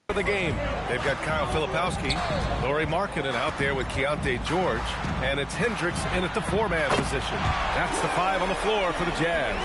For the game, they've got Kyle Filipowski, Laurie Markkinen out there with Keontae George, and it's Hendricks in at the 4-man position. That's the 5 on the floor for the Jazz.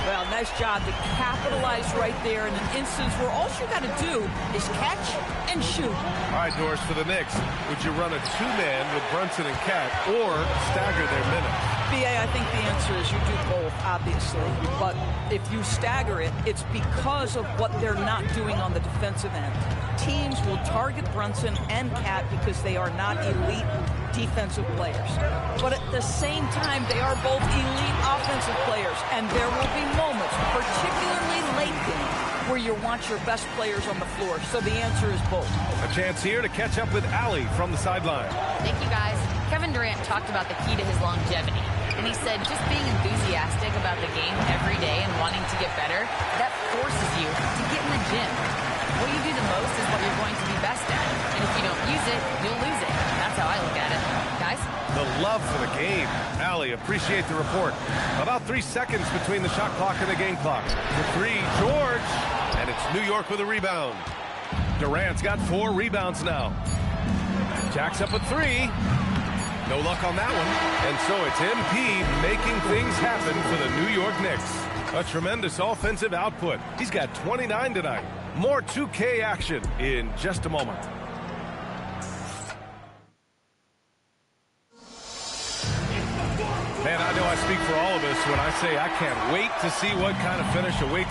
Well, nice job to capitalize right there in an instance where all you got to do is catch and shoot. All right, Doris, for the Knicks, would you run a 2-man with Brunson and Cat or stagger their minutes? BA, I think the answer is you do both, obviously. But if you stagger it, it's because of what they're not doing on the defensive end. Teams will target Brunson and Cat because they are not elite defensive players. But at the same time, they are both elite offensive players. And there will be moments, particularly late game, where you want your best players on the floor. So the answer is both. A chance here to catch up with Allie from the sideline. Thank you, guys. Kevin Durant talked about the key to his longevity. And he said just being enthusiastic about the game every day and wanting to get better, that forces you to get in the gym. What you do the most is what you're going to be best at. And if you don't use it, you'll lose it. That's how I look at it. Guys? The love for the game. Allie, appreciate the report. About 3 seconds between the shot clock and the game clock. The 3, George. And it's New York with a rebound. Durant's got 4 rebounds now. Jacks up at 3. No luck on that one. And so it's MP making things happen for the New York Knicks. A tremendous offensive output. He's got 29 tonight. More 2K action in just a moment. Man, I know I speak for all of us when I say I can't wait to see what kind of finish awaits.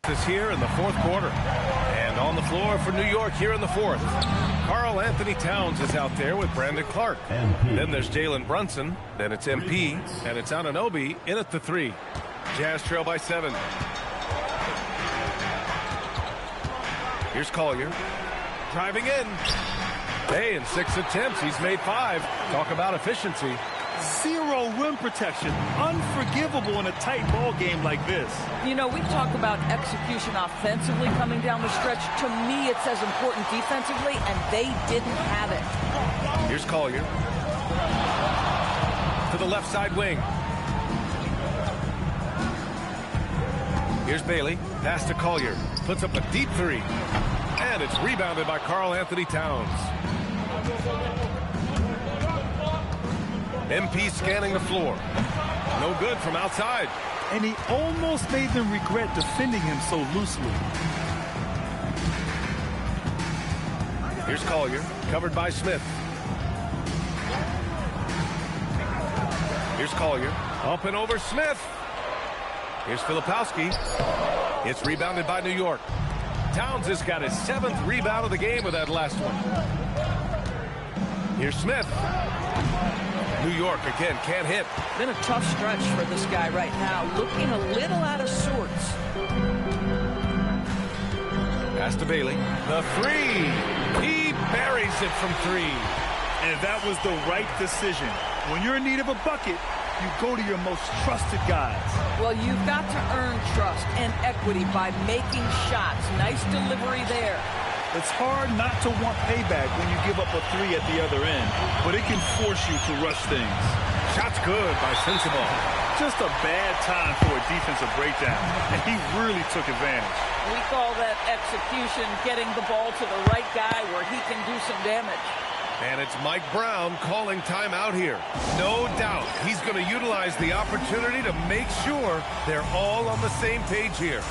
Is here in the 4th quarter. And on the floor for New York here in the 4th. Karl Anthony Towns is out there with Brandon Clark. Then there's Jalen Brunson. Then it's MP. And it's Anunoby in at the 3. Jazz trail by 7. Here's Collier. Driving in. Hey, in 6 attempts, he's made 5. Talk about efficiency. Zero rim protection. Unforgivable in a tight ball game like this. You know, we talk about execution offensively coming down the stretch. To me, it's as important defensively, and they didn't have it. Here's Collier. To the left side wing. Here's Bailey. Pass to Collier. Puts up a deep three. And it's rebounded by Karl Anthony Towns. MP scanning the floor. No good from outside. And he almost made them regret defending him so loosely. Here's Collier. Covered by Smith. Here's Collier. Up and over Smith. Here's Filipowski. It's rebounded by New York. Towns has got his 7th rebound of the game with that last one. Here's Smith. New York again can't hit. Been a tough stretch for this guy right now. Looking a little out of sorts. Pass to Bailey. The three. He buries it from 3. And that was the right decision. When you're in need of a bucket, you go to your most trusted guys. Well, you've got to earn trust and equity by making shots. Nice delivery there. It's hard not to want payback when you give up a 3 at the other end, but it can force you to rush things. Shot's good by Sensabaugh. Just a bad time for a defensive breakdown, and he really took advantage. We call that execution, getting the ball to the right guy where he can do some damage. And it's Mike Brown calling timeout here. No doubt he's going to utilize the opportunity to make sure they're all on the same page here.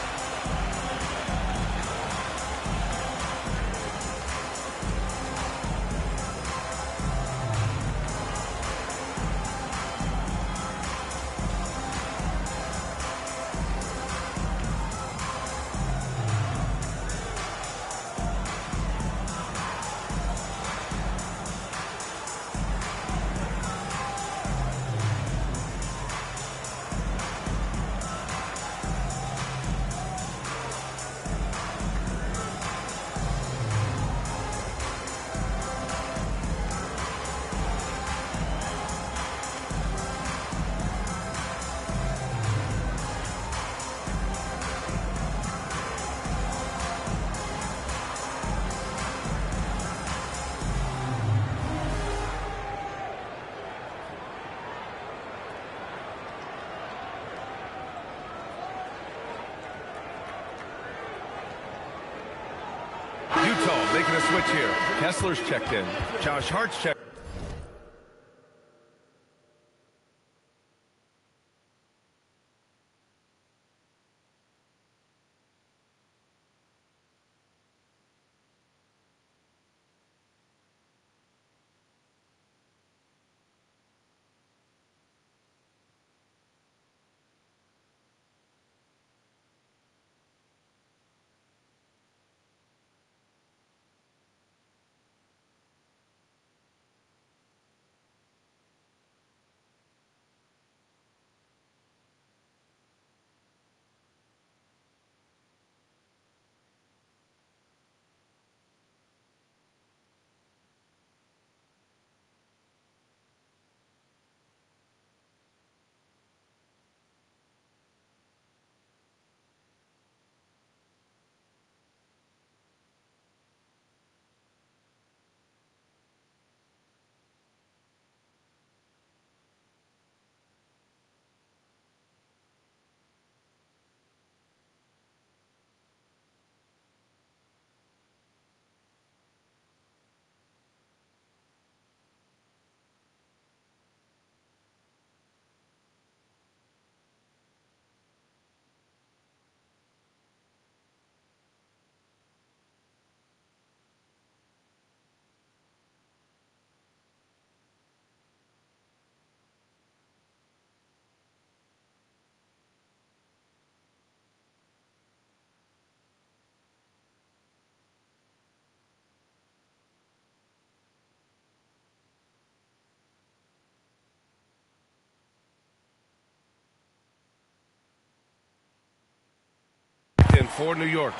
Utah making a switch here. Kessler's checked in. Josh Hart's checked. In for New York.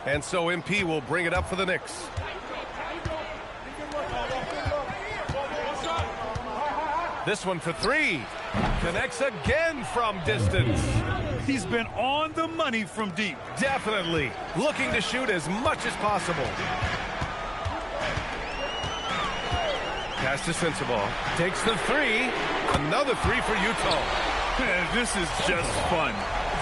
And so MP will bring it up for the Knicks. This one for three. Connects again from distance. He's been on the money from deep. Definitely. Looking to shoot as much as possible. Pass to Sensabaugh. Takes the three. Another three for Utah. Man, this is just fun.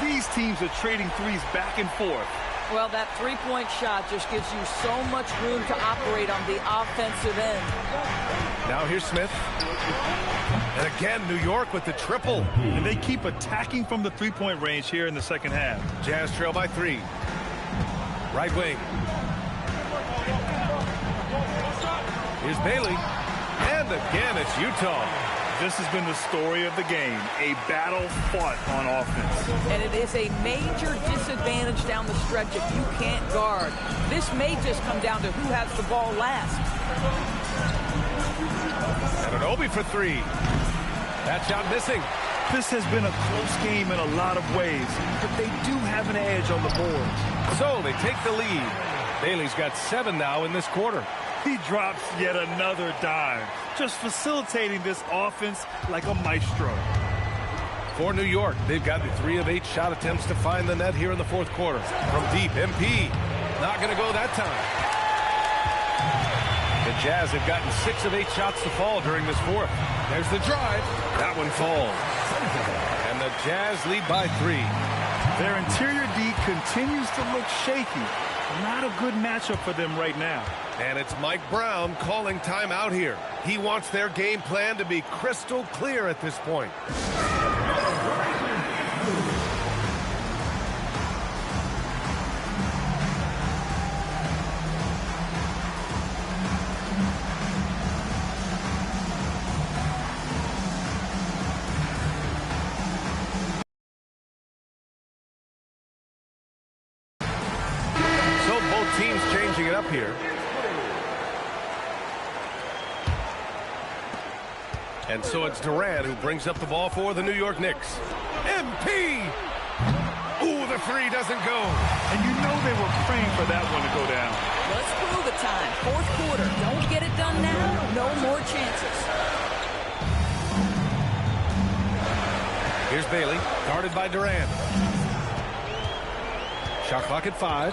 These teams are trading threes back and forth. Well, that three-point shot just gives you so much room to operate on the offensive end. Now here's Smith. And again, New York with the triple. And they keep attacking from the three-point range here in the second half. Jazz trail by 3. Right wing. Here's Bailey. And again, it's Utah. This has been the story of the game, a battle fought on offense. And it is a major disadvantage down the stretch if you can't guard. This may just come down to who has the ball last. And an Obi for 3. That shot missing. This has been a close game in a lot of ways, but they do have an edge on the board. So they take the lead. Bailey's got 7 now in this quarter. He drops yet another dime, just facilitating this offense like a maestro. For New York, they've gotten 3 of 8 shot attempts to find the net here in the fourth quarter. From deep, MP. Not going to go that time. The Jazz have gotten 6 of 8 shots to fall during this fourth. There's the drive. That one falls. And the Jazz lead by 3. Their interior D continues to look shaky. Not a good matchup for them right now. And it's Mike Brown calling timeout here. He wants their game plan to be crystal clear at this point. So both teams changing it up here. And so it's Durant who brings up the ball for the New York Knicks. MP! Ooh, the three doesn't go. And you know they were praying for that one to go down. Let's prove it time. Fourth quarter. Don't get it done now. No more chances. Here's Bailey, guarded by Durant. Shot clock at 5.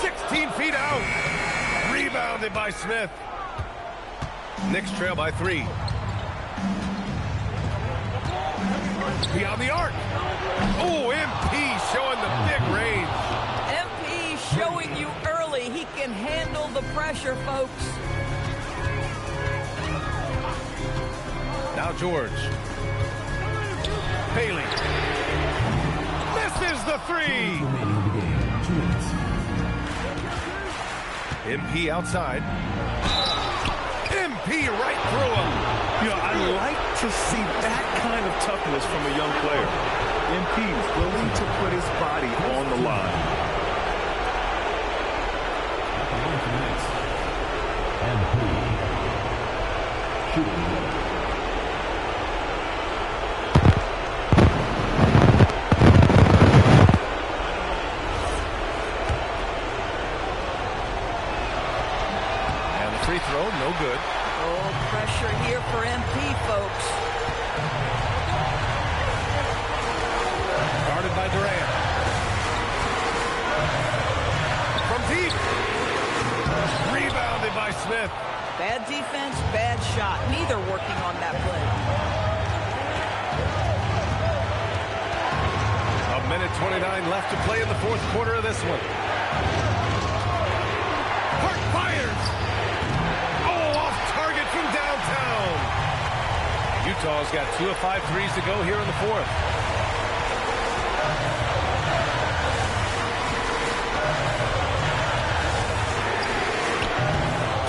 16 feet out. Rebounded by Smith. Knicks trail by 3. Beyond the arc. Oh, MP showing the big range. MP showing you early he can handle the pressure, folks. Now George. Bailey. Misses the 3. MP outside. MP right through him. You know, I like to see that kind of toughness from a young player. MP's willing to put his body on the line. And the free throw, no good. Oh, pressure here for MP, folks. Guarded by Durant. From deep. Rebounded by Smith. Bad defense, bad shot. Neither working on that play. A minute 29 left to play in the fourth quarter of this one. Hart fires. Oh, off target from downtown. Utah's got 2 of 5 threes to go here in the fourth.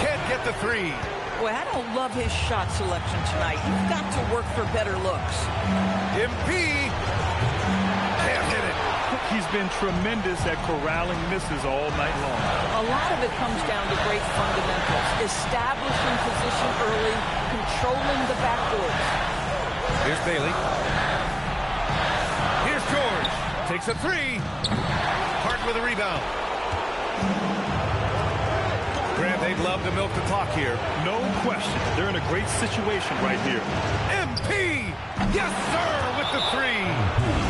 Can't get the 3. Boy, I don't love his shot selection tonight. You've got to work for better looks. MP can't hit it. He's been tremendous at corralling misses all night long. A lot of it comes down to great fundamentals. Establishing position early, controlling the backboards. Here's Bailey. Here's George. Takes a three. Hart with a rebound. Grant, they'd love to milk the clock here. No question. They're in a great situation right here. MP! Yes, sir, with the three.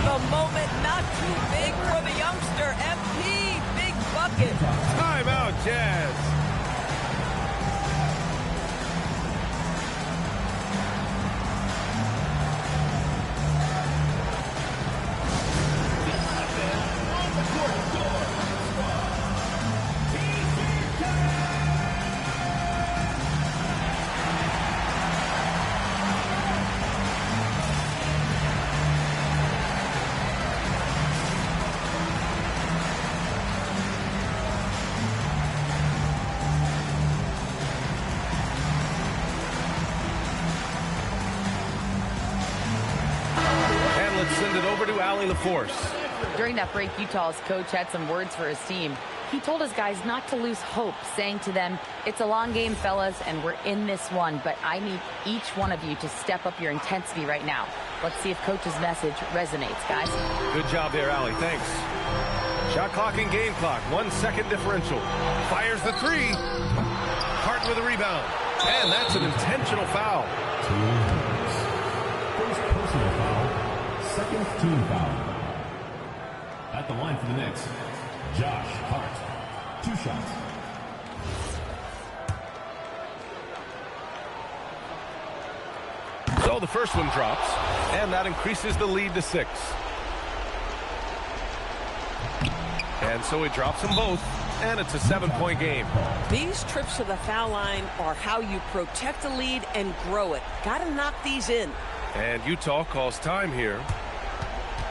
The moment not too big for the youngster. MP, big bucket. Timeout, Jazz. Send it over to Allie LaForce. During that break, Utah's coach had some words for his team. He told his guys not to lose hope, saying to them, "It's a long game, fellas, and we're in this one, but I need each one of you to step up your intensity right now." Let's see if coach's message resonates, guys. Good job there, Allie. Thanks. Shot clock and game clock. 1 second differential. Fires the three. Hart with a rebound. And that's an intentional foul. First personal foul. Second team foul. At the line for the Knicks, Josh Hart. 2 shots. So the first one drops, and that increases the lead to 6. And so he drops them both, and it's a 7-point game. These trips to the foul line are how you protect the lead and grow it. Got to knock these in. And Utah calls time here.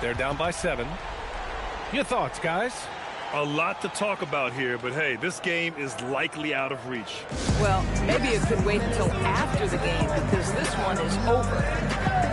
They're down by 7. Your thoughts, guys? A lot to talk about here, but hey, this game is likely out of reach. Well, maybe it could wait until after the game because this one is over.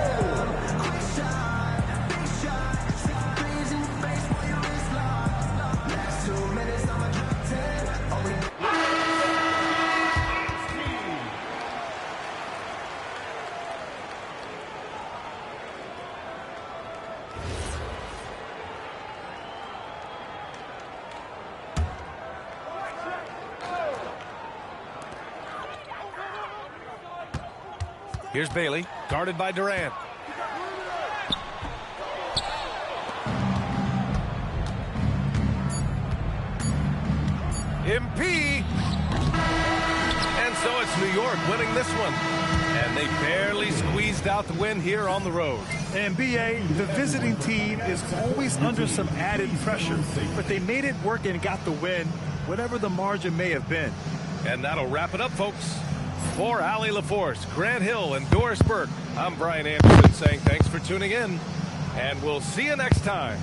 Here's Bailey, guarded by Durant. MP! And so it's New York winning this one. And they barely squeezed out the win here on the road. And BA, the visiting team is always under some added pressure, but they made it work and got the win, whatever the margin may have been. And that'll wrap it up, folks. For Allie LaForce, Grant Hill, and Doris Burke, I'm Brian Anderson saying thanks for tuning in, and we'll see you next time.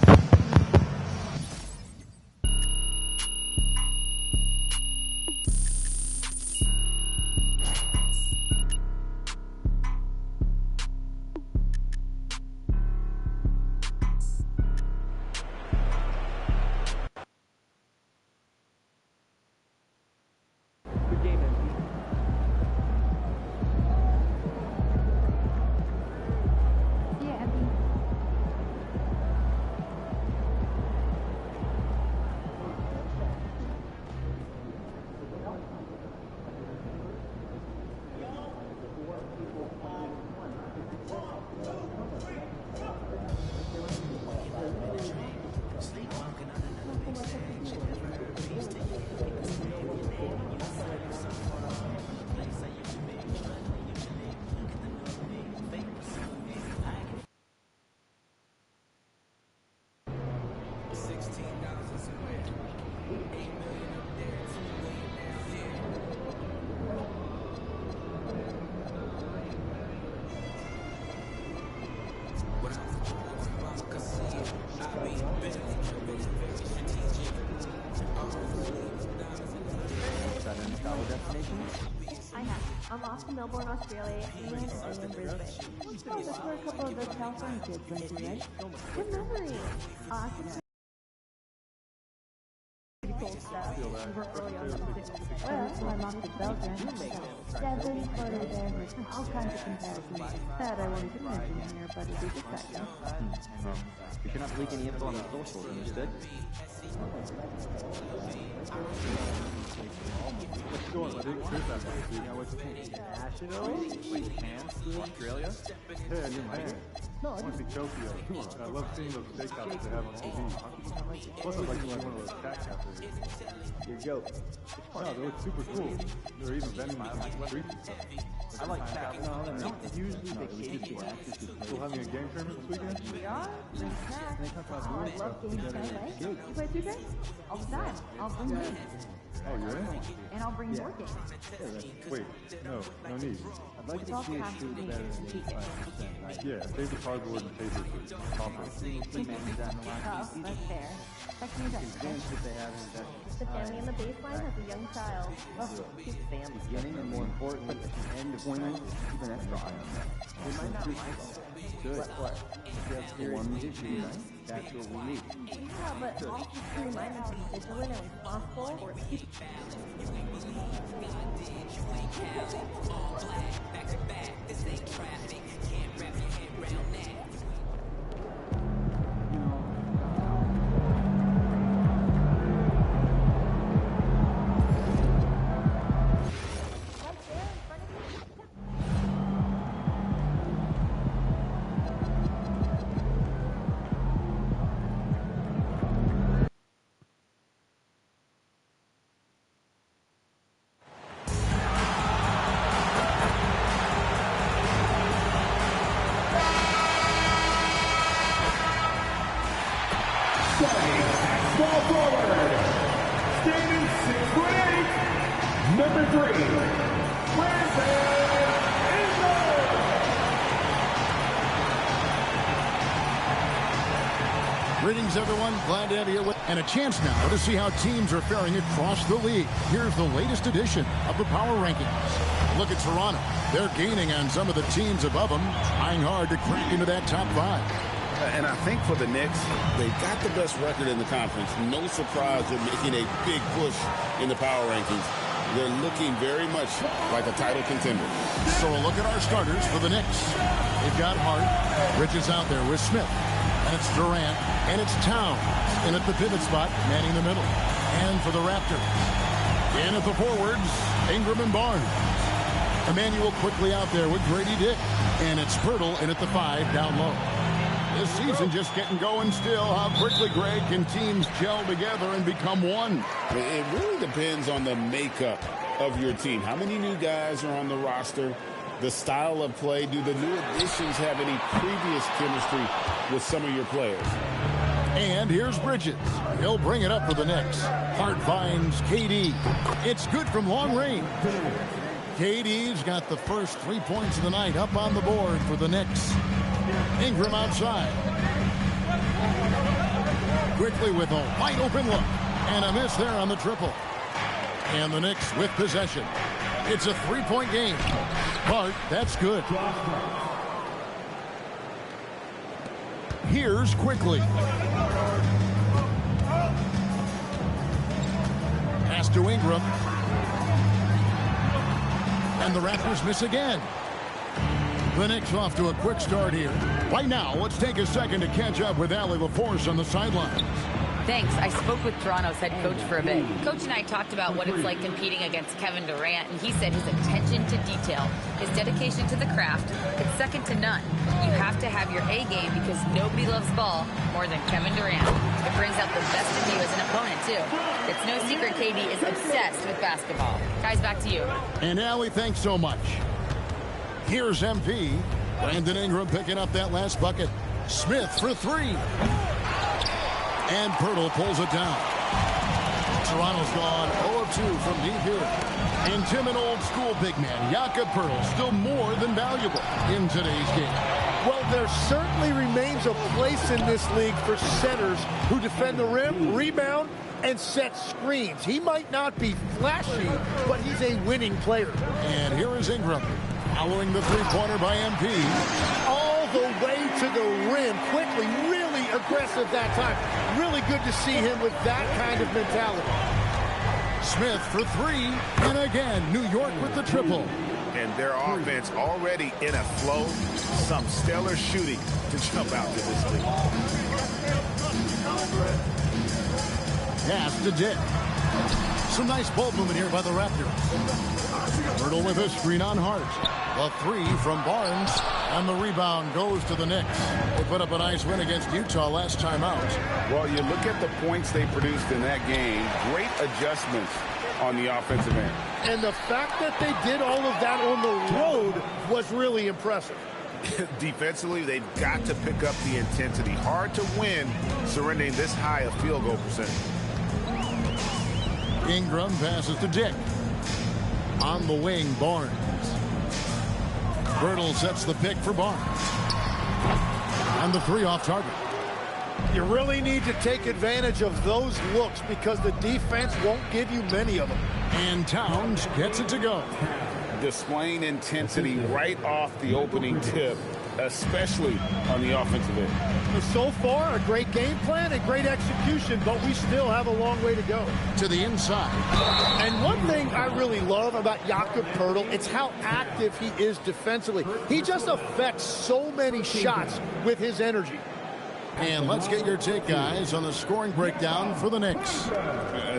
I have. I'm off to Melbourne, Australia, and I'm in Brisbane. Oh, that's where a couple of those California kids went to, right? Good memory. Awesome. Pretty cool stuff. weren't really on the six. Well, I mocked the Belgian. 7 photos average, all kinds of comparisons. That I won't even mention here, but it is exciting. You cannot leak any info on the socials, understood? What's going on? I didn't hear that one. You know what you think? Nationals? Like Cairns to Australia? Yeah, New Hampshire. No, I want to see Tokyo. I love seeing those steakhouses they have on TV. Plus, I'd like to see one of those cat cafes. Your joke. No, they look super cool. They're even vending them on the streets and stuff. I like cat. No, they're not usually vacation. Still having a game tournament this weekend? We are? Bring snacks. I love games anyway. You play 2K? All the time. I'll bring games. Oh, you're in? And I'll bring more games. Wait, no need. I'd like to see it shoot better than 85%, right? Yeah, save the cardboard and paper for comfort. Oh, that's fair. Check me out. Games that they have in The family in the baseline has a young child. his family beginning and more importantly at the end of tournament, even extra items. They might not like it. Good. But if you have serious issues, that's what we need. Yeah, but also to remind us to be vigilant and responsible for Small forward, standing 6'8", number 3, Greetings, everyone. Glad to have you with. And a chance now to see how teams are faring across the league. Here's the latest edition of the Power Rankings. Look at Toronto. They're gaining on some of the teams above them, trying hard to crack into that top 5. And I think for the Knicks, they've got the best record in the conference. No surprise they're making a big push in the power rankings. They're looking very much like a title contender. So a look at our starters for the Knicks. They've got Hart. Bridges out there with Smith. And it's Durant. And it's Towns. And at the pivot spot, manning the middle. And for the Raptors, in at the forwards, Ingram and Barnes. Emmanuel quickly out there with Grady Dick. And it's Pirtle in at the 5 down low. This season just getting going still. How quickly, Greg, can teams gel together and become one? It really depends on the makeup of your team. How many new guys are on the roster? The style of play. Do the new additions have any previous chemistry with some of your players? And here's Bridges. He'll bring it up for the Knicks. Hart finds KD. It's good from long range. KD's got the first 3 points of the night up on the board for the Knicks. Ingram outside. Quickly with a wide open look. And a miss there on the triple. And the Knicks with possession. It's a 3-point game. Hart, that's good. Here's Quickly. Pass to Ingram. And the Raptors miss again. The Knicks off to a quick start here. Right now, let's take a second to catch up with Allie LaForce on the sidelines. Thanks. I spoke with Toronto's head coach for a bit. Coach and I talked about what it's like competing against Kevin Durant, and he said his attention to detail, his dedication to the craft, it's second to none. You have to have your A game because nobody loves ball more than Kevin Durant. It brings out the best of you as an opponent, too. It's no secret KD is obsessed with basketball. Guys, back to you. And Allie, thanks so much. Here's MP. Brandon Ingram picking up that last bucket. Smith for 3. And Pirtle pulls it down. Toronto's gone 0 of 2 from deep here. And Tim, an old school big man, Jakob Pirtle, still more than valuable in today's game. Well, there certainly remains a place in this league for centers who defend the rim, rebound, and set screens. He might not be flashy, but he's a winning player. And here is Ingram, following the three-pointer by MP. All the way to the rim, quickly, really aggressive that time. Really good to see him with that kind of mentality. Smith for three. And again, New York with the triple. And their offense already in a flow. Some stellar shooting to jump out to this league. Pass to Dick. Some nice ball movement here by the Raptors. Myrtle with a screen on Hart. A three from Barnes. And the rebound goes to the Knicks. They put up a nice win against Utah last time out. Well, you look at the points they produced in that game. Great adjustments on the offensive end. And the fact that they did all of that on the road was really impressive. Defensively, they've got to pick up the intensity. Hard to win surrendering this high a field goal percentage. Ingram passes to Dick. On the wing, Barnes. Birtle sets the pick for Barnes. And the three off target. You really need to take advantage of those looks because the defense won't give you many of them. And Towns gets it to go. Displaying intensity right off the opening tip, especially on the offensive end. So far, a great game plan and great execution, but we still have a long way to go. To the inside. And one thing I really love about Jakob Poeltl, it's how active he is defensively. He just affects so many shots with his energy. And let's get your take, guys, on the scoring breakdown for the Knicks.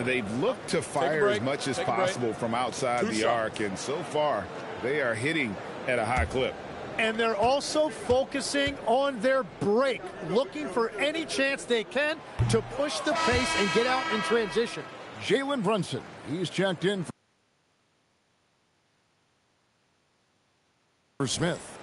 They've looked to fire as much as possible from outside the arc, and so far, they are hitting at a high clip. And they're also focusing on their break, looking for any chance they can to push the pace and get out in transition. Jalen Brunson, he's checked in for Smith.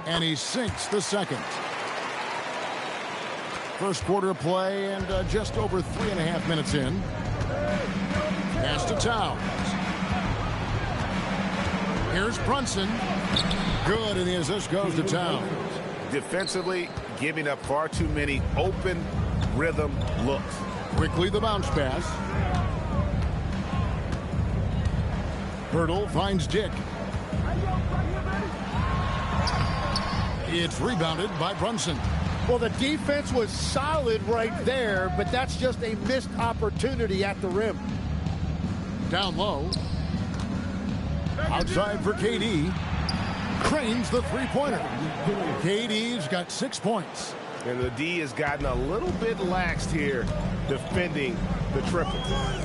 And he sinks the second. First quarter play and just over 3.5 minutes in. Pass to Towns. Here's Brunson. Good, and the assist goes to Towns. Defensively, giving up far too many open rhythm looks. Quickly the bounce pass. Poeltl finds Dick. It's rebounded by Brunson. Well, the defense was solid right there, but that's just a missed opportunity at the rim. Down low. Outside for KD. Cranes the three-pointer. KD's got 6 points. And the D has gotten a little bit laxed here defending the triple.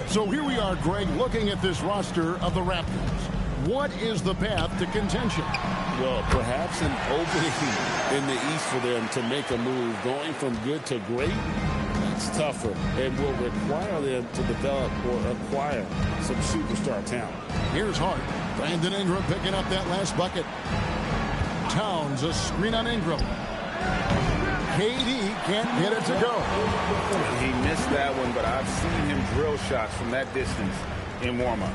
So here we are, Greg, looking at this roster of the Raptors. What is the path to contention? Well, perhaps an opening in the East for them to make a move. Going from good to great, that's tougher and will require them to develop or acquire some superstar talent. Here's Hart. Brandon Ingram picking up that last bucket. Towns, a screen on Ingram. KD can't get it to go. He missed that one, but I've seen him drill shots from that distance in warm-up.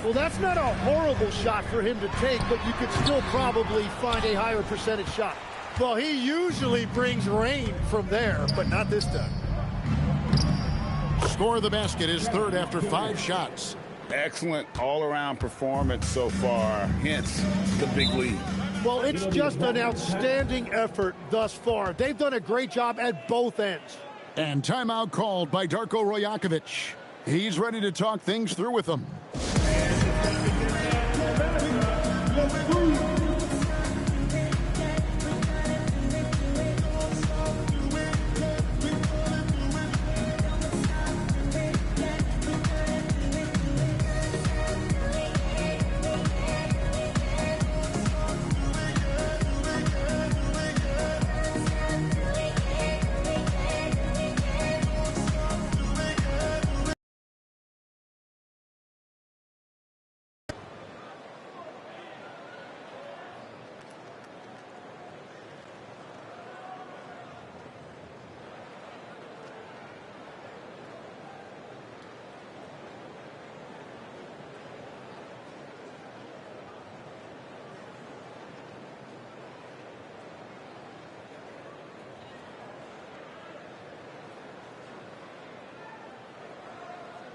Well, that's not a horrible shot for him to take, but you could still probably find a higher percentage shot. Well, he usually brings rain from there, but not this time. Score of the basket is third after 5 shots. Excellent all-around performance so far, hence the big lead. Well, it's just an outstanding effort thus far. They've done a great job at both ends. And timeout called by Darko Rajakovic. He's ready to talk things through with them.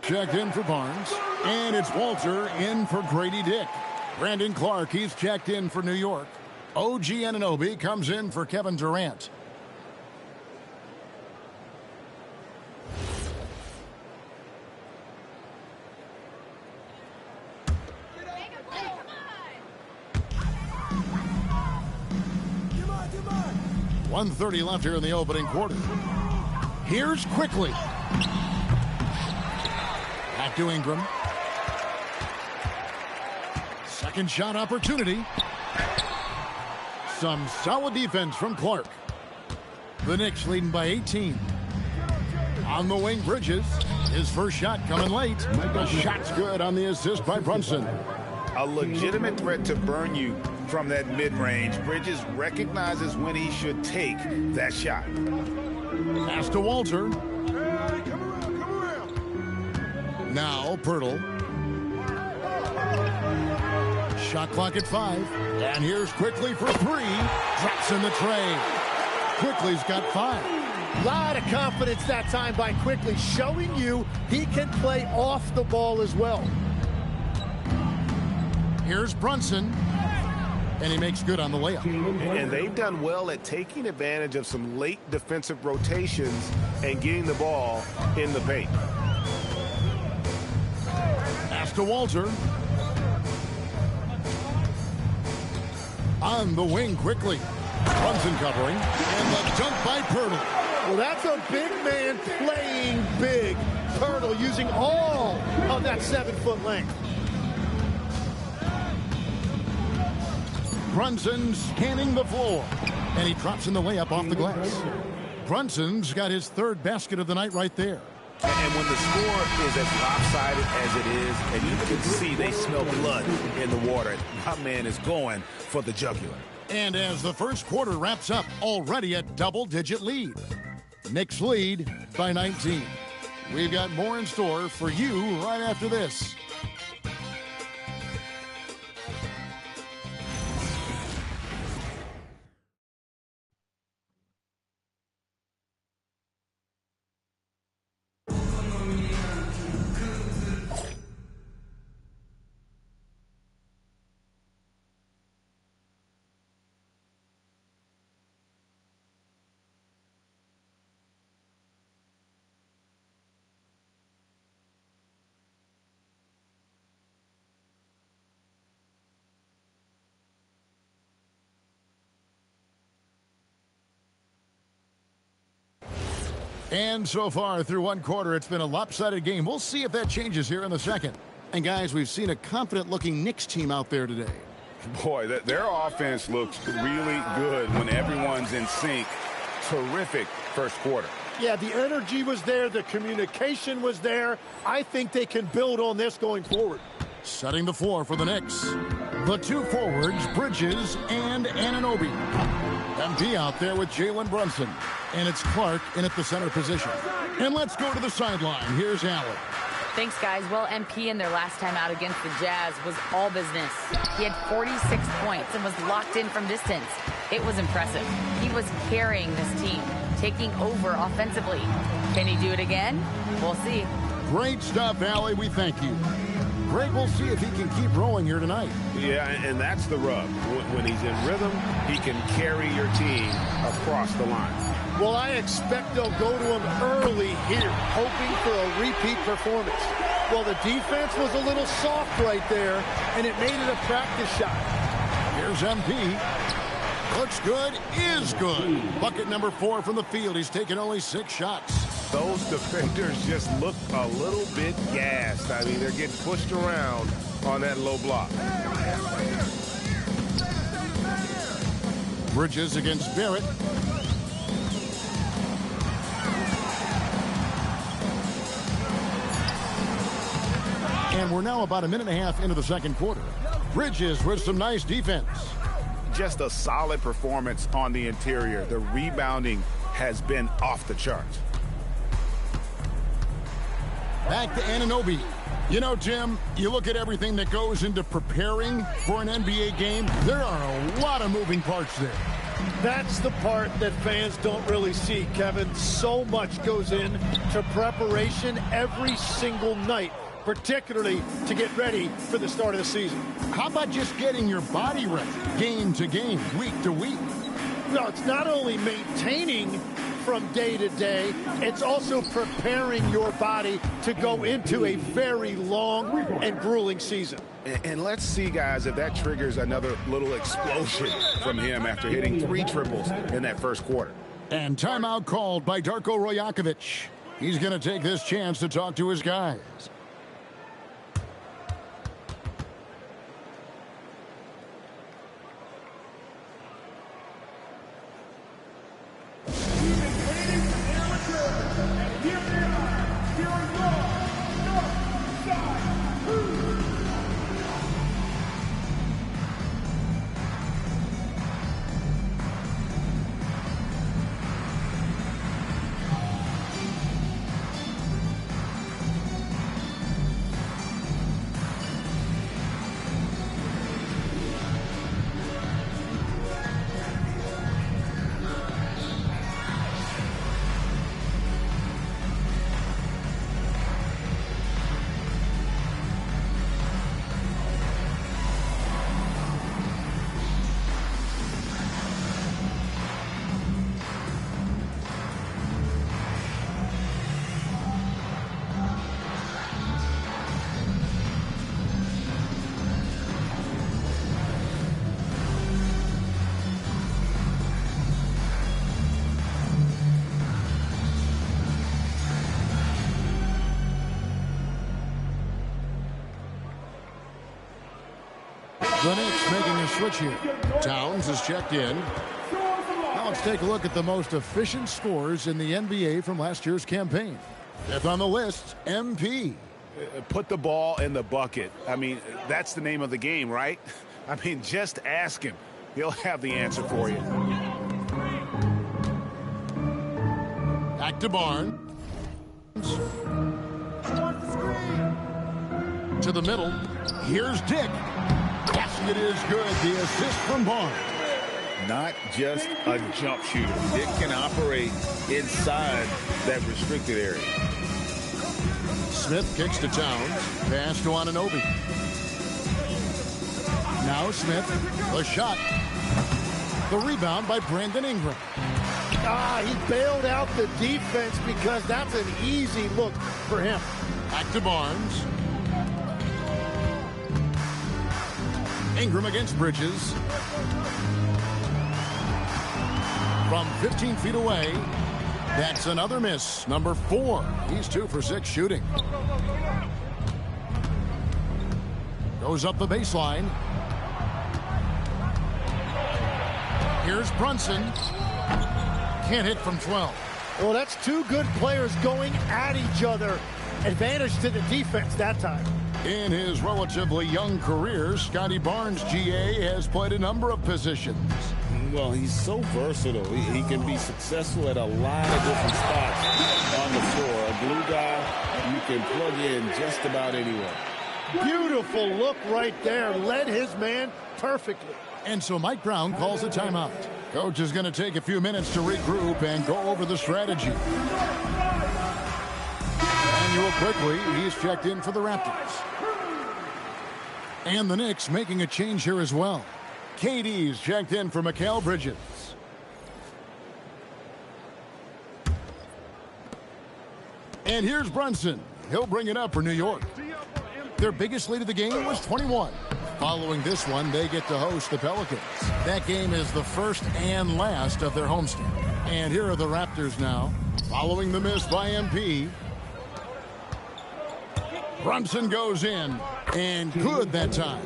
Checked in for Barnes. And it's Walter in for Grady Dick. Brandon Clark, he's checked in for New York. OG Anunoby comes in for Kevin Durant. Come on. 1:30 left here in the opening quarter. Here's Quickly. Back to Ingram. Second shot opportunity. Some solid defense from Clark. The Knicks leading by 18. On the wing, Bridges. His first shot coming late. The shot's good on the assist by Brunson. A legitimate threat to burn you from that mid-range. Bridges recognizes when he should take that shot. Pass to Walter. Hey, come around. Now Pirtle. Shot clock at 5. And here's Quickly for 3. Drops in the tray. Quickly's got 5. A lot of confidence that time by Quickly, showing you he can play off the ball as well. Here's Brunson. And he makes good on the layup. And they've done well at taking advantage of some late defensive rotations and getting the ball in the paint. Pass to Walter. On the wing quickly. Brunson covering. And the dunk by Pirtle. Well, that's a big man playing big. Pirtle using all of that 7-foot length. Brunson scanning the floor. And he drops in the layup off the glass. Brunson's got his third basket of the night right there. And when the score is as lopsided as it is, and you can see they smell blood in the water, my man is going for the jugular. And as the first quarter wraps up, already a double-digit lead. Knicks lead by 19. We've got more in store for you right after this. And so far through one quarter, it's been a lopsided game. We'll see if that changes here in the second. And guys, we've seen a confident-looking Knicks team out there today. Boy, their offense looks really good when everyone's in sync. Terrific first quarter. Yeah, the energy was there. The communication was there. I think they can build on this going forward. Setting the floor for the Knicks. The two forwards, Bridges and Anunoby. MP out there with Jalen Brunson. And it's Clark in at the center position. And let's go to the sideline. Here's Allen. Thanks, guys. Well, MP in their last time out against the Jazz was all business. He had 46 points and was locked in from distance. It was impressive. He was carrying this team, taking over offensively. Can he do it again? We'll see. Great stuff, Allie. We thank you. Greg, we'll see if he can keep rolling here tonight. Yeah, and that's the rub. When he's in rhythm, he can carry your team across the line. Well, I expect they'll go to him early here, hoping for a repeat performance. Well, the defense was a little soft right there, and it made it a practice shot. Here's MP. Looks good, is good. Bucket number 4 from the field. He's taken only 6 shots. Those defenders just look a little bit gassed. I mean, they're getting pushed around on that low block. Bridges against Barrett. And we're now about a minute and a half into the second quarter. Bridges with some nice defense. Just a solid performance on the interior. The rebounding has been off the charts. Back to Anunoby. You know, Tim, you look at everything that goes into preparing for an NBA game, there are a lot of moving parts there. That's the part that fans don't really see, Kevin. So much goes into preparation every single night. particularly to get ready for the start of the season. How about just getting your body ready, game to game, week to week? No, it's not only maintaining from day to day, it's also preparing your body to go into a very long and grueling season. And let's see, guys, if that triggers another little explosion from him after hitting 3 triples in that first quarter. And timeout called by Darko Rojakovic. He's going to take this chance to talk to his guys. The Knicks making a switch here. Towns is checked in. Now let's take a look at the most efficient scorers in the NBA from last year's campaign. Fifth on the list, MP. Put the ball in the bucket. I mean, that's the name of the game, right? I mean, just ask him. He'll have the answer for you. Back to Barnes. To the middle. Here's Dick. It is good. The assist from Barnes. Not just a jump shooter. Dick can operate inside that restricted area. Smith kicks to Towns. Pass to Anunoby. Now Smith. The shot. The rebound by Brandon Ingram. He bailed out the defense because that's an easy look for him. Back to Barnes. Ingram against Bridges. From 15 feet away. That's another miss. Number 4. He's 2 for 6 shooting. Goes up the baseline. Here's Brunson. Can't hit from 12. Well, that's 2 good players going at each other. Advantage to the defense that time. In his relatively young career, Scotty Barnes, GA, has played a number of positions. Well, he's so versatile. He can be successful at a lot of different spots on the floor. A glue guy, you can plug in just about anywhere. Beautiful look right there. Led his man perfectly. And so Mike Brown calls a timeout. Coach is going to take a few minutes to regroup and go over the strategy. And real quickly, he's checked in for the Raptors. And the Knicks making a change here as well. KD's checked in for Mikal Bridges. And here's Brunson. He'll bring it up for New York. Their biggest lead of the game was 21. Following this one, they get to host the Pelicans. That game is the first and last of their homestand. And here are the Raptors now. Following the miss by MP. Brunson goes in, and good that time.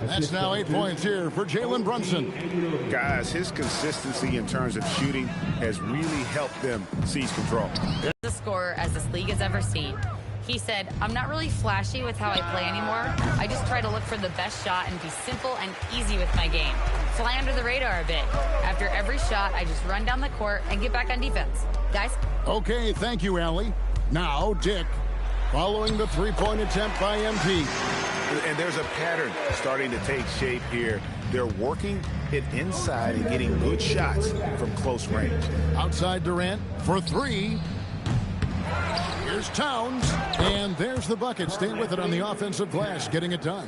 That's now 8 points here for Jalen Brunson. Guys, his consistency in terms of shooting has really helped them seize control. The scorer as this league has ever seen. He said, I'm not really flashy with how I play anymore. I just try to look for the best shot and be simple and easy with my game. Fly under the radar a bit. After every shot, I just run down the court and get back on defense. Guys? Okay, thank you, Allie. Now, Dick. Following the three-point attempt by MP. And there's a pattern starting to take shape here. They're working it inside and getting good shots from close range. Outside Durant for 3. Here's Here's Towns. And there's the bucket. Stay with it on the offensive glass, getting it done.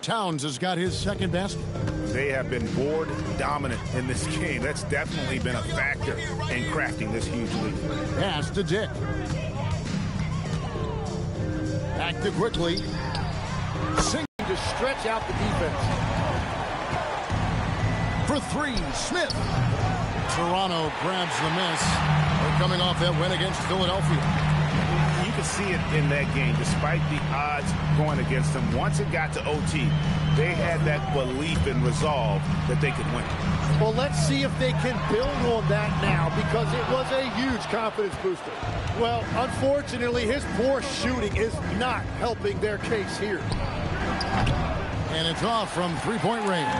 Towns has got his second basket. They have been board dominant in this game. That's definitely been a factor in crafting this huge lead. Pass to Dick. Back to Quickly. Singing to stretch out the defense. For three, Smith. Toronto grabs the miss. They're coming off that win against Philadelphia. You could see it in that game, despite the odds going against them. Once it got to OT, they had that belief and resolve that they could win. Well, let's see if they can build on that now, because it was a huge confidence booster. Well, unfortunately, his poor shooting is not helping their case here. And it's off from three-point range.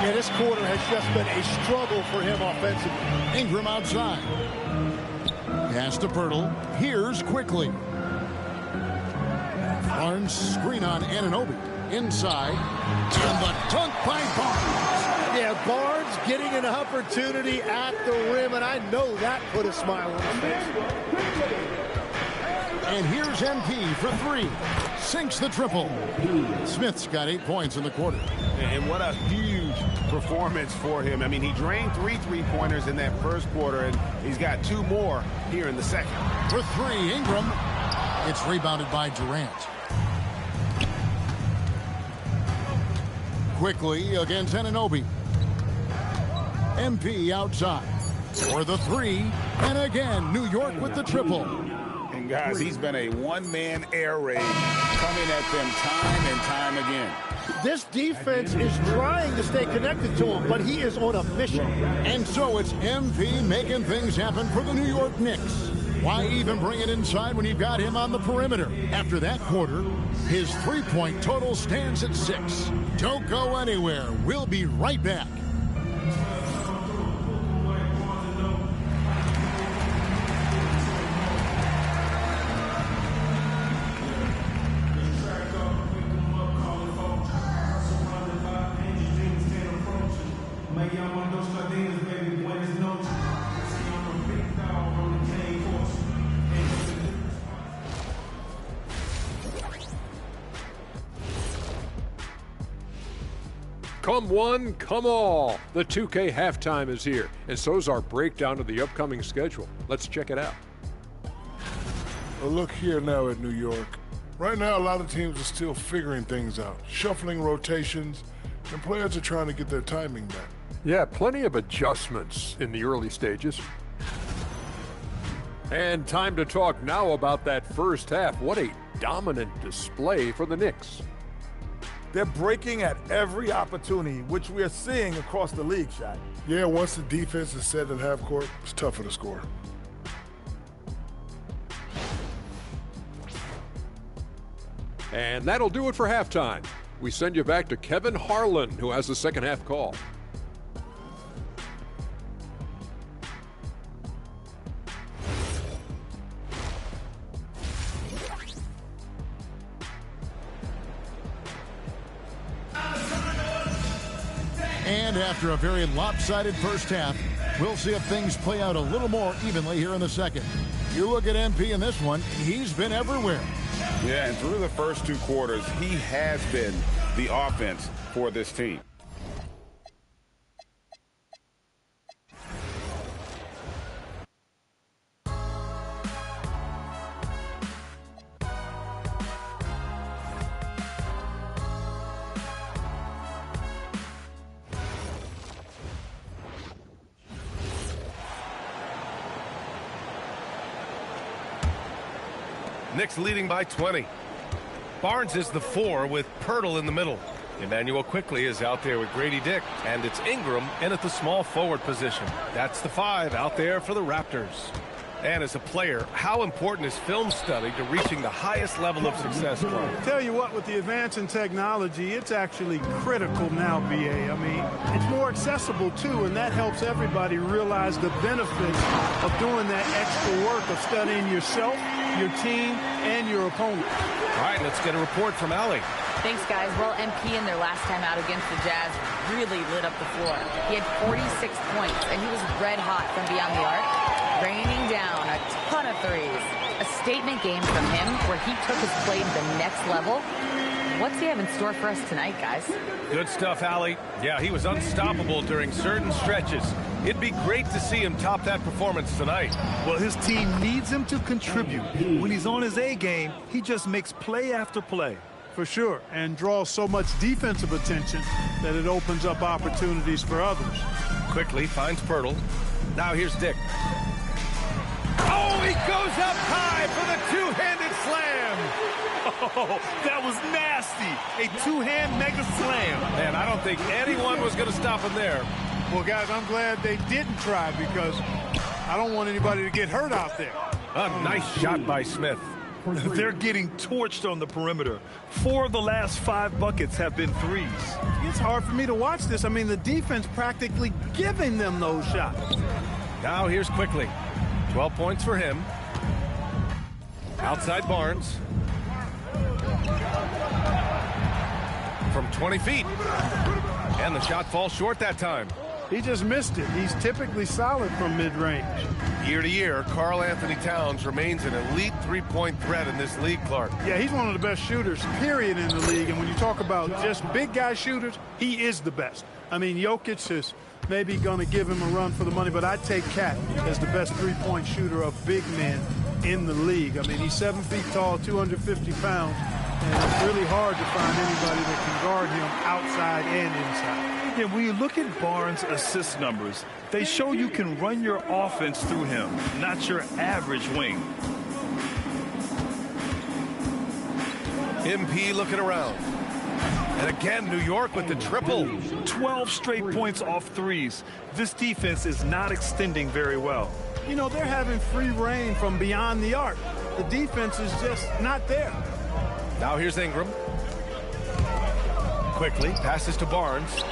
Yeah, this quarter has just been a struggle for him offensively. Ingram outside. Pass to Pirtle. Here's Quickly. Barnes screen on Anunoby. Inside. And the dunk by Barnes. Yeah, Barnes getting an opportunity at the rim, and I know that put a smile on his face. And here's MP for three. Sinks the triple. Smith's got 8 points in the quarter. And what a huge performance for him. I mean, he drained 3 3-pointers in that first quarter, and he's got 2 more here in the second. For three, Ingram. It's rebounded by Durant. Quickly against Anunoby. MP outside. For the three. And again, New York with the triple. And guys, he's been a one-man air raid coming at them time and time again. This defense is trying to stay connected to him, but he is on a mission. And so it's MP making things happen for the New York Knicks. Why even bring it inside when you've got him on the perimeter? After that quarter, his three-point total stands at 6. Don't go anywhere. We'll be right back. Come one, come all. The 2K halftime is here, and so's our breakdown of the upcoming schedule. Let's check it out. Well, look here now at New York. Right now, a lot of teams are still figuring things out, shuffling rotations, and players are trying to get their timing back. Yeah, plenty of adjustments in the early stages. And time to talk now about that first half. What a dominant display for the Knicks. They're breaking at every opportunity, which we are seeing across the league, Shaq. Yeah, once the defense is set at half court, it's tougher to score. And that'll do it for halftime. We send you back to Kevin Harlan, who has the second half call. And after a very lopsided first half, we'll see if things play out a little more evenly here in the second. You look at MP in this one, he's been everywhere. Yeah, and through the first 2 quarters, he has been the offense for this team. Knicks leading by 20. Barnes is the 4 with Pirtle in the middle. Emmanuel Quickly is out there with Grady Dick, and it's Ingram in at the small forward position. That's the 5 out there for the Raptors. And as a player, how important is film study to reaching the highest level of success? Tell you what, with the advance in technology, it's actually critical now, BA. I mean, it's more accessible, too, and that helps everybody realize the benefits of doing that extra work of studying yourself, your team, and your opponent. All right, let's get a report from Allie. Thanks, guys. Well, MP in their last time out against the Jazz really lit up the floor. He had 46 points, and he was red hot from beyond the arc. raining down a ton of threes. A statement game from him where he took his play to the next level. What's he have in store for us tonight, guys? Good stuff, Allie. Yeah, he was unstoppable during certain stretches. It'd be great to see him top that performance tonight. Well, his team needs him to contribute. When he's on his A game, he just makes play after play. For sure, and draws so much defensive attention that it opens up opportunities for others. Quickly finds Pirtle. Now here's Dick. Oh, he goes up high for the two-handed slam. Oh, that was nasty. A two-hand mega slam. Man, I don't think anyone was going to stop him there. Well, guys, I'm glad they didn't try because I don't want anybody to get hurt out there. A nice shot by Smith. They're getting torched on the perimeter. 4 of the last 5 buckets have been threes. It's hard for me to watch this. I mean, the defense practically giving them those shots. Now here's Quickly. 12 points for him. Outside Barnes. From 20 feet. And the shot falls short that time. He just missed it. He's typically solid from mid-range. Year to year, Karl Anthony Towns remains an elite three-point threat in this league, Clark. Yeah, he's one of the best shooters, period, in the league. And when you talk about just big guy shooters, he is the best. I mean, Jokic is maybe going to give him a run for the money, but I'd take Cat as the best three-point shooter of big men in the league. I mean, he's 7 feet tall, 250 pounds, and it's really hard to find anybody that can guard him outside and inside. Yeah, when you look at Barnes' assist numbers, they show you can run your offense through him, not your average wing. MP looking around. And again, New York with the triple. 12 straight points off threes. This defense is not extending very well. You know, they're having free reign from beyond the arc. The defense is just not there. Now here's Ingram. Quickly passes to Barnes.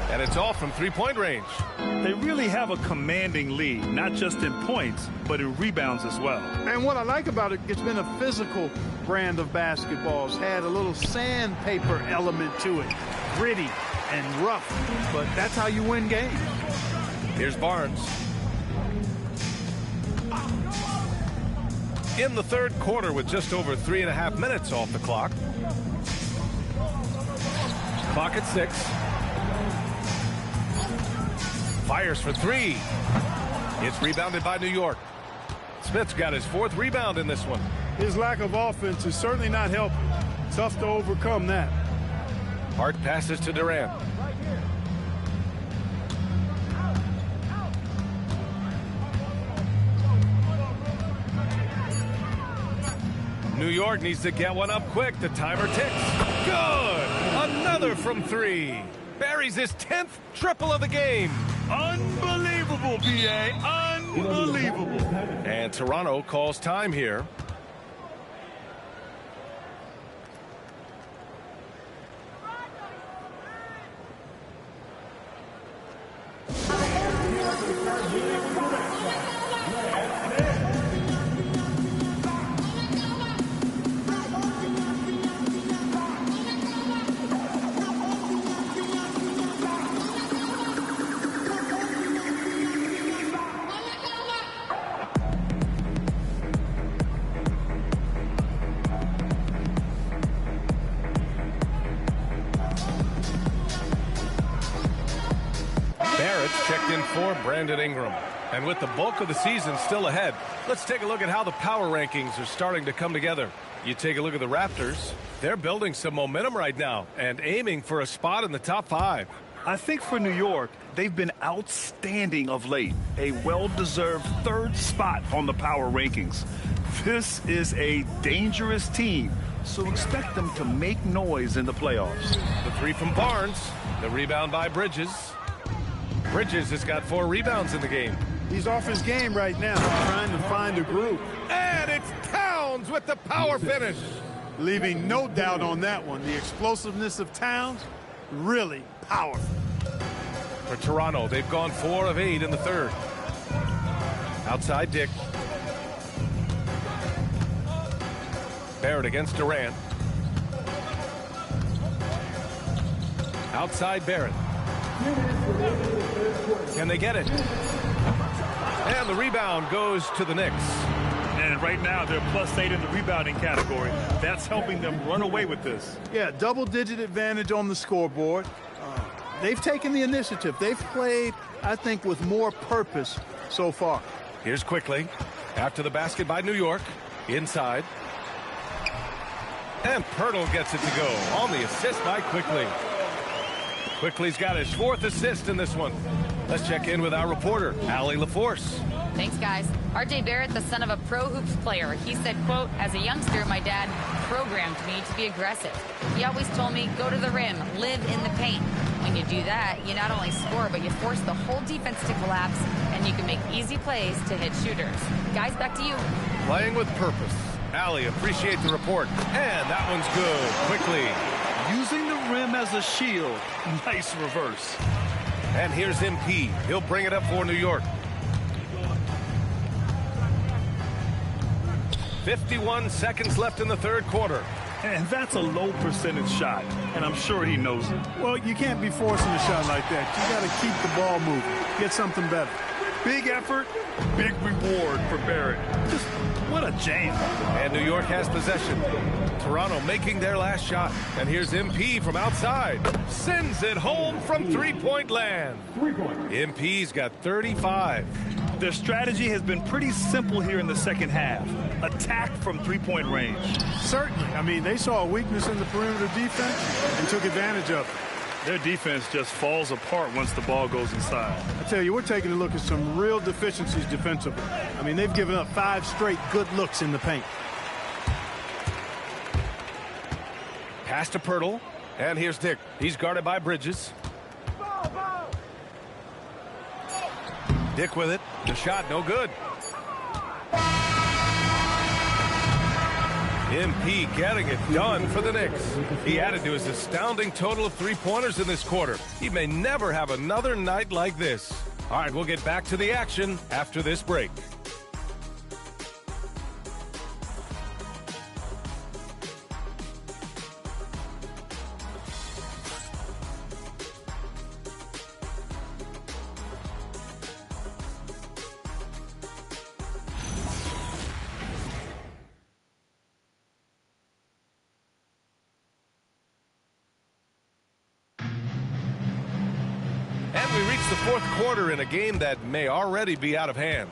And it's all from three-point range. They really have a commanding lead, not just in points, but in rebounds as well. And what I like about it, it's been a physical brand of basketball. It's had a little sandpaper element to it. Gritty and rough, but that's how you win games. Here's Barnes. In the third quarter with just over 3.5 minutes off the clock. Clock at 6. Fires for 3. It's rebounded by New York. Smith's got his 4th rebound in this one. His lack of offense is certainly not helping. Tough to overcome that. Hart passes to Durant. New York needs to get one up quick. The timer ticks. Good! Another from 3. Buries his 10th triple of the game. Unbelievable, BA. Unbelievable. And Toronto calls time here. Checked in for Brandon Ingram. And with the bulk of the season still ahead, let's take a look at how the power rankings are starting to come together. You take a look at the Raptors. They're building some momentum right now and aiming for a spot in the top 5. I think for New York, they've been outstanding of late. A well-deserved 3rd spot on the power rankings. This is a dangerous team, so expect them to make noise in the playoffs. The 3 from Barnes. The rebound by Bridges. Bridges has got 4 rebounds in the game. He's off his game right now, trying to find a groove. And it's Towns with the power finish. Leaving no doubt on that one. The explosiveness of Towns, really powerful. For Toronto, they've gone 4 of 8 in the 3rd. Outside Dick. Barrett against Durant. Outside Barrett. Can they get it? And the rebound goes to the Knicks. And right now, they're +8 in the rebounding category. That's helping them run away with this. Yeah, double-digit advantage on the scoreboard. They've taken the initiative. They've played, I think, with more purpose so far. Here's Quickly. After the basket by New York. Inside. And Pirtle gets it to go on the assist by Quickly. Quickly's got his 4th assist in this one. Let's check in with our reporter, Allie LaForce. Thanks, guys. RJ Barrett, the son of a pro hoops player, he said, quote, as a youngster, my dad programmed me to be aggressive. He always told me, go to the rim, live in the paint. When you do that, you not only score, but you force the whole defense to collapse, and you can make easy plays to hit shooters. Guys, back to you. Playing with purpose. Allie, appreciate the report. And that one's good. Quickly. Using the rim as a shield. Nice reverse. And here's MP. He'll bring it up for New York. 51 seconds left in the third quarter. And that's a low percentage shot, and I'm sure he knows it. Well, you can't be forcing a shot like that. You got to keep the ball moving. Get something better. Big effort, big reward for Barrett. Just what a jam. And New York has possession. Toronto making their last shot. And here's MP from outside. Sends it home from three-point land. MP's got 35. Their strategy has been pretty simple here in the second half. Attack from three-point range. Certainly. I mean, they saw a weakness in the perimeter defense and took advantage of it. Their defense just falls apart once the ball goes inside. I tell you, we're taking a look at some real deficiencies defensively. I mean, they've given up 5 straight good looks in the paint. Pass to Pirtle. And here's Dick. He's guarded by Bridges. Dick with it. The shot, no good. MP getting it done for the Knicks. He added to his astounding total of 3-pointers in this quarter. He may never have another night like this. All right, we'll get back to the action after this break. We reach the fourth quarter in a game that may already be out of hand.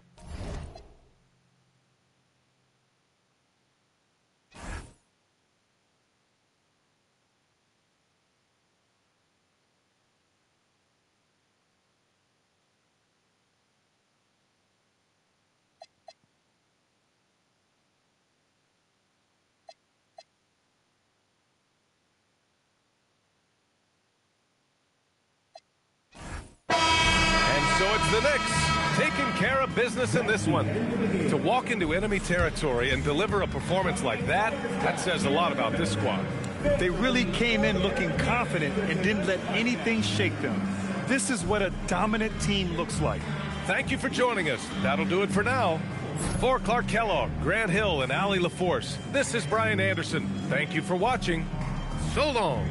So it's the Knicks taking care of business in this one. To walk into enemy territory and deliver a performance like that, that says a lot about this squad. They really came in looking confident and didn't let anything shake them. This is what a dominant team looks like. Thank you for joining us. That'll do it for now. For Clark Kellogg, Grant Hill, and Allie LaForce, this is Brian Anderson. Thank you for watching. So long.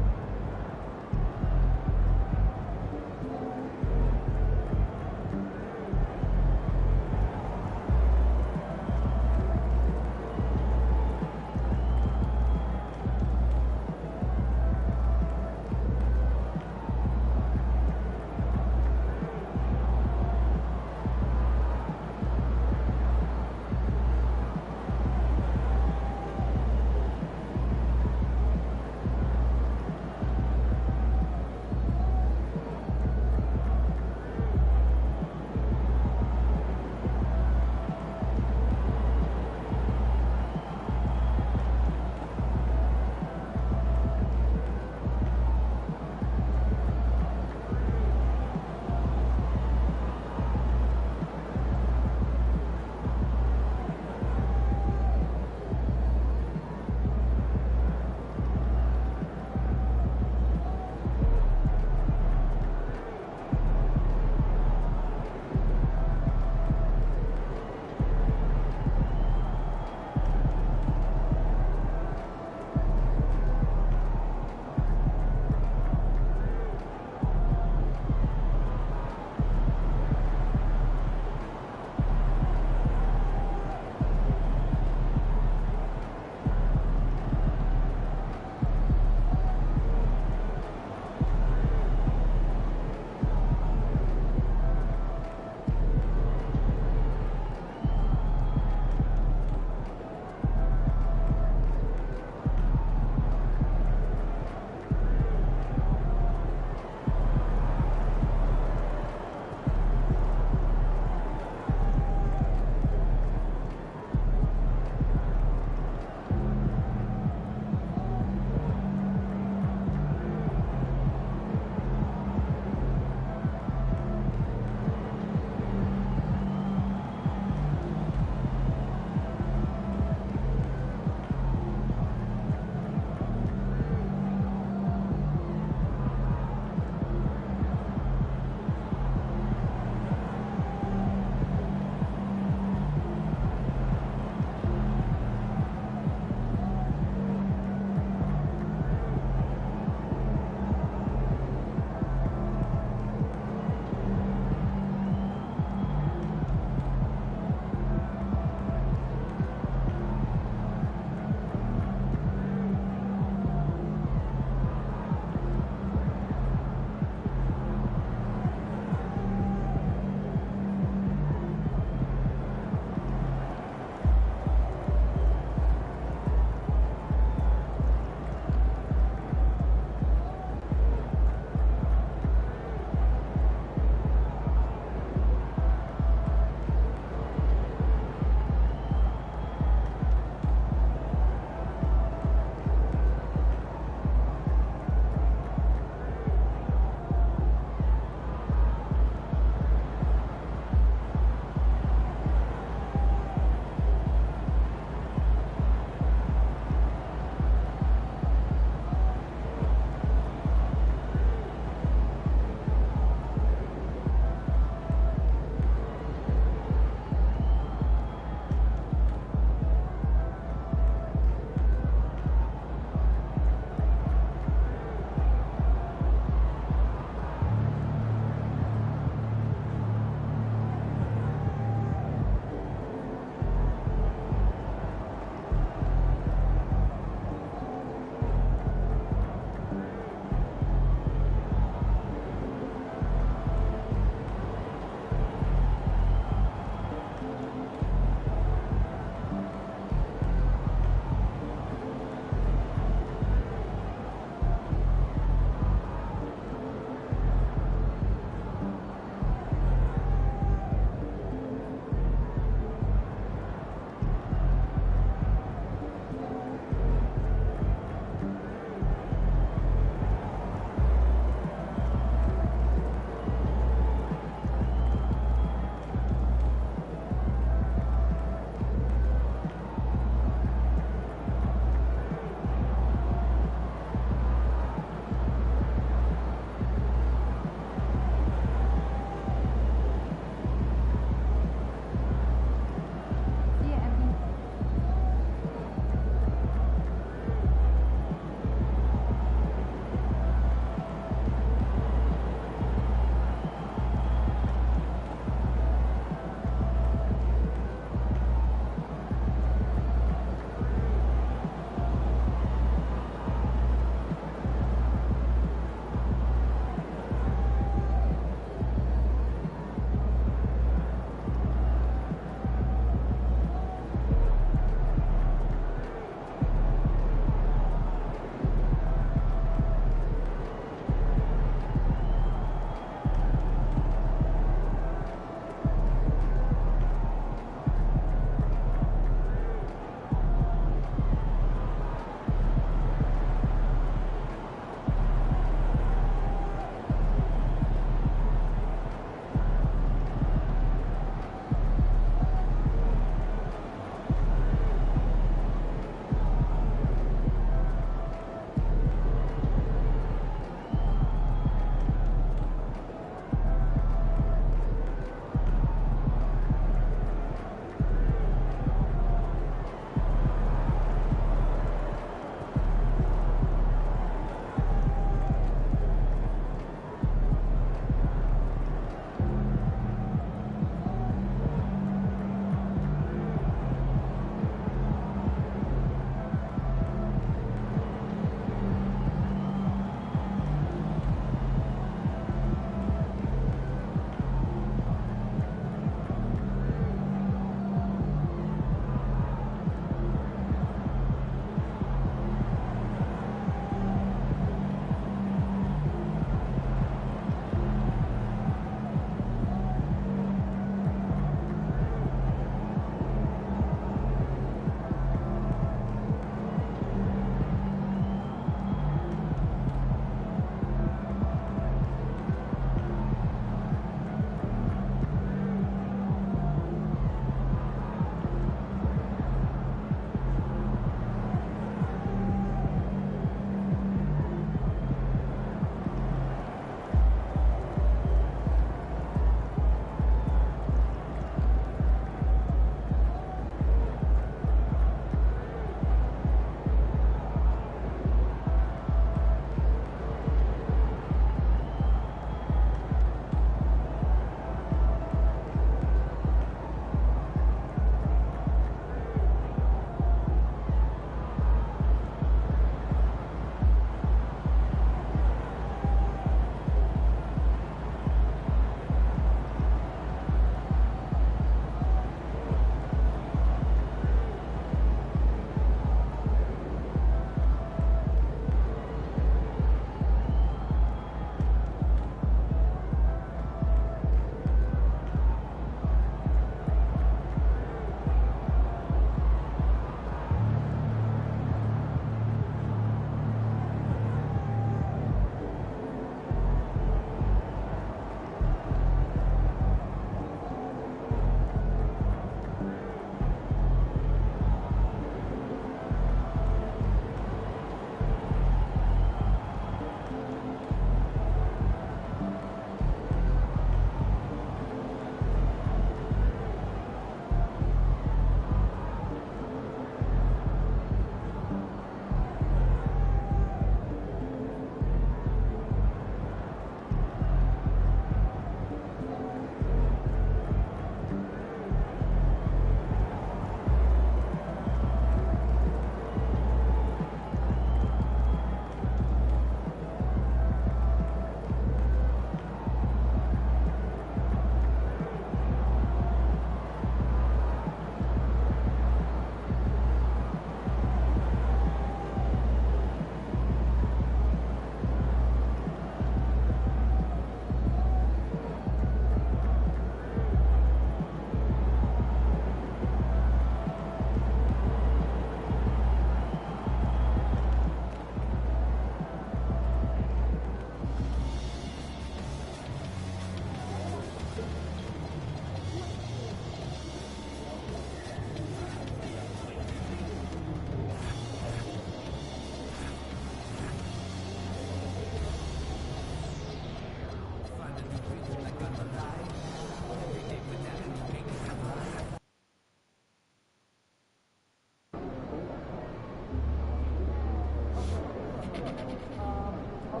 Well,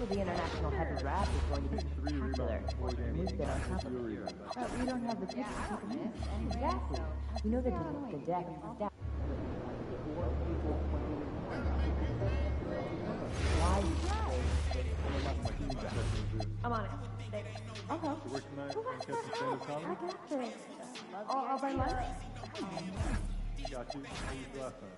the international heavy draft is going to be spectacular. We've been on top of it. But we don't have the pitch to take a miss. Exactly. You know the deck is stacked. I'm on it. Okay. Work tonight and catch some stand-up I comedy? got this. I'll buy lunch. Got you. How was last time?